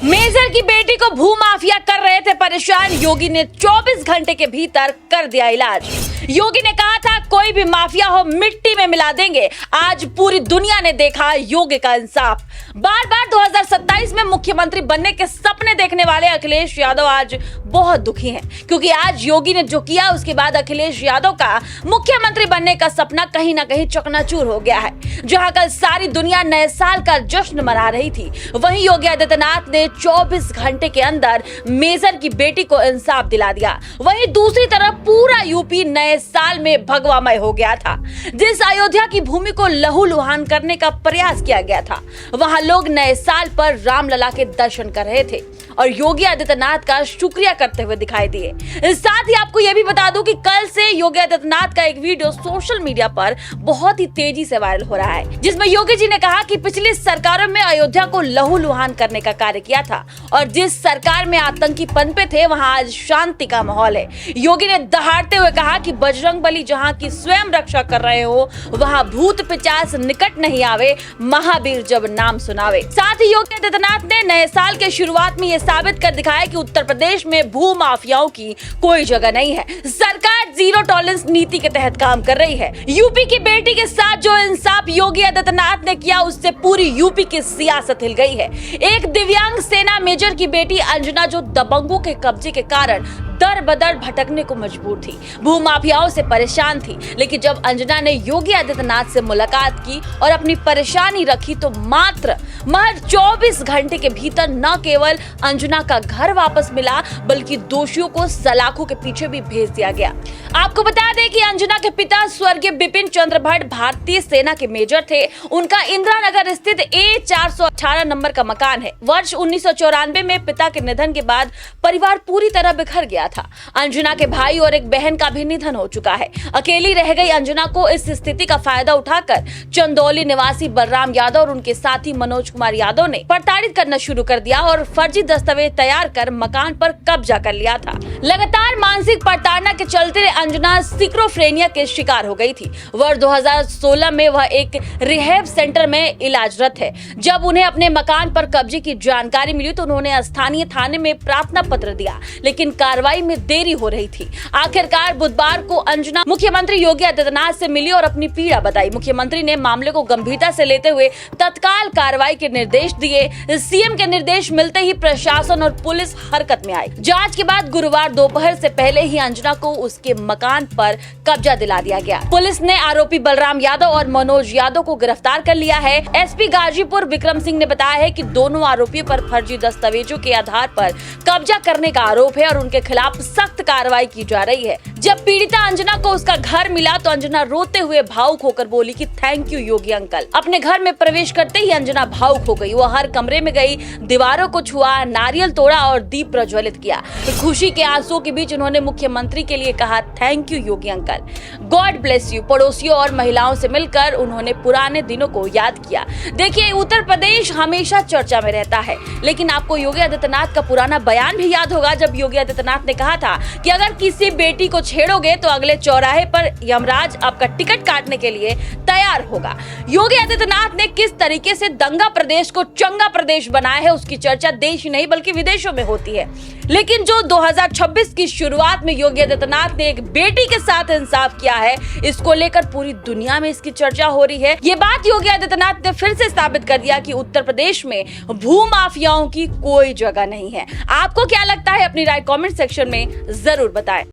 Major की बेटी को भूमाफिया कर रहे थे परेशान, योगी ने 24 घंटे के भीतर कर दिया इलाज। योगी ने कहा था कोई भी माफिया हो मिट्टी में मिला देंगे। आज पूरी दुनिया ने देखा योगी का इंसाफ। बार बार 2027 में मुख्यमंत्री बनने के सपने देखने वाले अखिलेश यादव आज बहुत दुखी हैं, क्योंकि आज योगी ने जो किया उसके बाद अखिलेश यादव का मुख्यमंत्री बनने का सपना कहीं ना कहीं चकनाचूर हो गया है। जहां कल सारी दुनिया नए साल का जश्न मना रही थी, वहीं योगी आदित्यनाथ ने 24 घंटे के अंदर मेजर की बेटी को इंसाफ दिला दिया। वहीं दूसरी तरफ पूरा यूपी नए साल में भगवामय हो गया था। जिस अयोध्या की भूमि को लहूलुहान करने का प्रयास किया गया था, वहां लोग नए साल पर रामलला के दर्शन कर रहे थे और योगी आदित्यनाथ का शुक्रिया करते हुए दिखाई दिए। साथ ही आपको यह भी बता दूं कि कल से योगी आदित्यनाथ का एक वीडियो सोशल मीडिया पर बहुत ही तेजी से वायरल हो रहा है, जिसमें योगी जी ने कहा कि पिछली सरकारों में अयोध्या को लहूलुहान करने का कार्य किया था और जिस सरकार में आतंकी पनपे थे वहां आज शांति का माहौल है। योगी ने दहाड़ते हुए कहा कि बजरंगबली जहां की स्वयं रक्षा कर रहे हो, वहां भूत पिचास निकट नहीं आवे, महावीर जब नाम सुनावे। साथ ही योगी आदित्यनाथ ने नए साल के शुरुआत में यह साबित कर दिखाया कि उत्तर प्रदेश में भू माफियाओं की कोई जगह नहीं है। सरकार जीरो टॉलरेंस नीति के तहत काम कर रही है। यूपी की बेटी के साथ जो इंसाफ योगी आदित्यनाथ ने किया, उससे पूरी यूपी की सियासत हिल गई है। एक दिव्यांग सेना मेजर की बेटी अंजना जो दबंगों के कब्जे के कारण दर बदर भटकने को मजबूर थी, भूमाफियाओं से परेशान थी, लेकिन जब अंजना ने योगी आदित्यनाथ से मुलाकात की और अपनी परेशानी रखी तो मात्र 24 घंटे के भीतर न केवल अंजना का घर वापस मिला, बल्कि दोषियों को सलाखों के पीछे भी भेज दिया गया। आपको बता दें कि अंजना के पिता स्वर्गीय बिपिन चंद्र भट्ट भारतीय सेना के मेजर थे। उनका इंदिरा नगर स्थित A418 नंबर का मकान है। वर्ष 1994 में पिता के निधन के बाद परिवार पूरी तरह बिखर गया था। अंजना के भाई और एक बहन का भी निधन हो चुका है। अकेली रह गई अंजना को इस स्थिति का फायदा उठाकर चंदौली निवासी बलराम यादव और उनके साथी मनोज कुमार यादव ने प्रताड़ित करना शुरू कर दिया और फर्जी दस्तावेज तैयार कर मकान पर कब्जा कर लिया था। लगातार मानसिक प्रताड़ना के चलते अंजना स्किज़ोफ्रेनिया के शिकार हो गई थी। वर्ष 2016 में वह एक रिहैब सेंटर में इलाजरत है। जब उन्हें अपने मकान पर कब्जे की जानकारी मिली तो उन्होंने स्थानीय थाने में प्रार्थना पत्र दिया, लेकिन कार्रवाई में देरी हो रही थी। आखिरकार बुधवार को अंजना मुख्यमंत्री योगी आदित्यनाथ से मिली और अपनी पीड़ा बताई। मुख्यमंत्री ने मामले को गंभीरता से लेते हुए तत्काल कार्रवाई के निर्देश दिए। सीएम के निर्देश मिलते ही प्रशासन और पुलिस हरकत में आई। जांच के बाद गुरुवार दोपहर से पहले ही अंजना को उसके मकान पर कब्जा दिला दिया गया। पुलिस ने आरोपी बलराम यादव और मनोज यादव को गिरफ्तार कर लिया है। एसपी गाजीपुर विक्रम सिंह ने बताया है कि दोनों आरोपियों पर फर्जी दस्तावेजों के आधार पर कब्जा करने का आरोप है और उनके खिलाफ सख्त कार्रवाई की जा रही है। जब पीड़िता अंजना को उसका घर मिला तो अंजना रोते हुए भावुक होकर बोली कि थैंक यू योगी अंकल। अपने घर में प्रवेश करते ही अंजना भावुक हो गई। वो हर कमरे में गई, दीवारों को छुआ, नारियल तोड़ा और दीप प्रज्वलित किया। खुशी के आंसुओं के बीच उन्होंने मुख्यमंत्री के लिए कहा thank you Yogi uncle, God bless you. पड़ोसियों और महिलाओं से मिलकर उन्होंने पुराने दिनों को याद किया। देखिए, उत्तर प्रदेश हमेशा चर्चा में रहता है, लेकिन आपको योगी आदित्यनाथ का पुराना बयान भी याद होगा, जब योगी आदित्यनाथ ने कहा था कि अगर किसी बेटी को छेड़ोगे तो अगले चौराहे पर यमराज आपका टिकट काटने के लिए तैयार होगा। योगी आदित्यनाथ ने किस तरीके से दंगा प्रदेश को चंगा प्रदेश बनाया है, उसकी चर्चा देश ही नहीं बल्कि विदेशों में होती है। लेकिन जो 2026 की शुरुआत में योगी आदित्यनाथ ने एक बेटी के साथ इंसाफ किया है, इसको लेकर पूरी दुनिया में इसकी चर्चा हो रही है। ये बात योगी आदित्यनाथ ने फिर से साबित कर दिया कि उत्तर प्रदेश में भू माफियाओं की कोई जगह नहीं है। आपको क्या लगता है? अपनी राय कमेंट सेक्शन में जरूर बताएं।